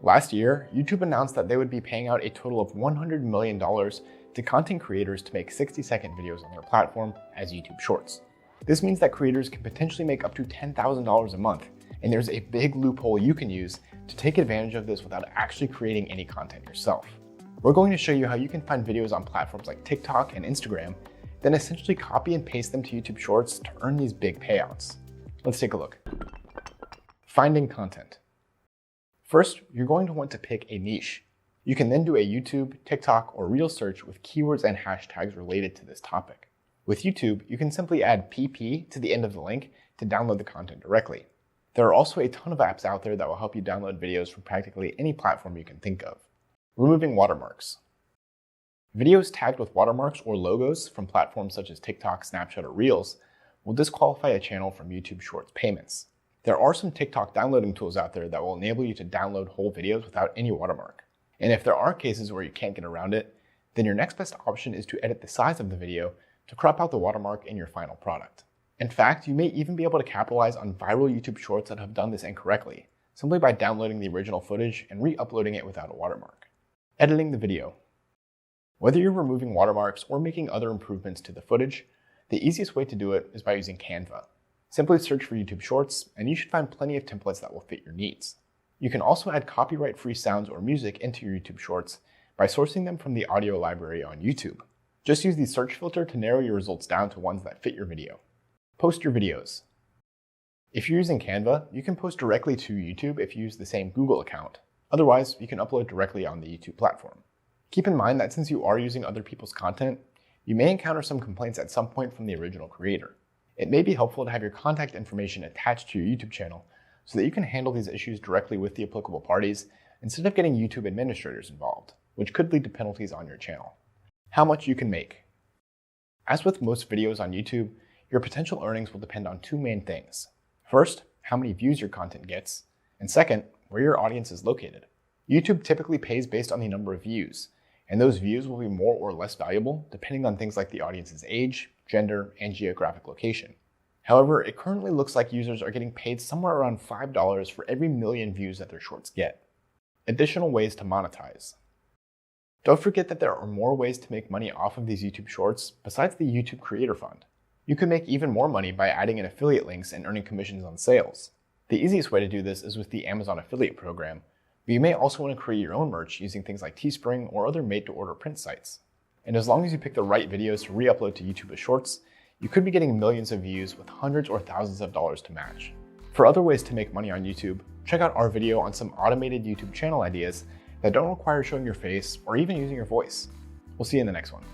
Last year, YouTube announced that they would be paying out a total of $100 million to content creators to make 60-second videos on their platform as YouTube Shorts. This means that creators can potentially make up to $10,000 a month, and there's a big loophole you can use to take advantage of this without actually creating any content yourself. We're going to show you how you can find videos on platforms like TikTok and Instagram, then essentially copy and paste them to YouTube Shorts to earn these big payouts. Let's take a look. Finding content. First, you're going to want to pick a niche. You can then do a YouTube, TikTok, or Reel search with keywords and hashtags related to this topic. With YouTube, you can simply add PP to the end of the link to download the content directly. There are also a ton of apps out there that will help you download videos from practically any platform you can think of. Removing watermarks. Videos tagged with watermarks or logos from platforms such as TikTok, Snapchat, or Reels will disqualify a channel from YouTube Shorts payments. There are some TikTok downloading tools out there that will enable you to download whole videos without any watermark. And if there are cases where you can't get around it, then your next best option is to edit the size of the video to crop out the watermark in your final product. In fact, you may even be able to capitalize on viral YouTube Shorts that have done this incorrectly, simply by downloading the original footage and re-uploading it without a watermark. Editing the video. Whether you're removing watermarks or making other improvements to the footage, the easiest way to do it is by using Canva. Simply search for YouTube Shorts, and you should find plenty of templates that will fit your needs. You can also add copyright-free sounds or music into your YouTube Shorts by sourcing them from the audio library on YouTube. Just use the search filter to narrow your results down to ones that fit your video. Post your videos. If you're using Canva, you can post directly to YouTube if you use the same Google account. Otherwise, you can upload directly on the YouTube platform. Keep in mind that since you are using other people's content, you may encounter some complaints at some point from the original creator. It may be helpful to have your contact information attached to your YouTube channel so that you can handle these issues directly with the applicable parties instead of getting YouTube administrators involved, which could lead to penalties on your channel. How much you can make. As with most videos on YouTube, your potential earnings will depend on two main things. First, how many views your content gets, and second, where your audience is located. YouTube typically pays based on the number of views, and those views will be more or less valuable depending on things like the audience's age, gender, and geographic location. However, it currently looks like users are getting paid somewhere around $5 for every million views that their shorts get. Additional ways to monetize. Don't forget that there are more ways to make money off of these YouTube Shorts besides the YouTube Creator Fund. You can make even more money by adding in affiliate links and earning commissions on sales. The easiest way to do this is with the Amazon affiliate program, but you may also want to create your own merch using things like Teespring or other made-to-order print sites. And as long as you pick the right videos to re-upload to YouTube as Shorts, you could be getting millions of views with hundreds or thousands of dollars to match. For other ways to make money on YouTube, check out our video on some automated YouTube channel ideas that don't require showing your face or even using your voice. We'll see you in the next one.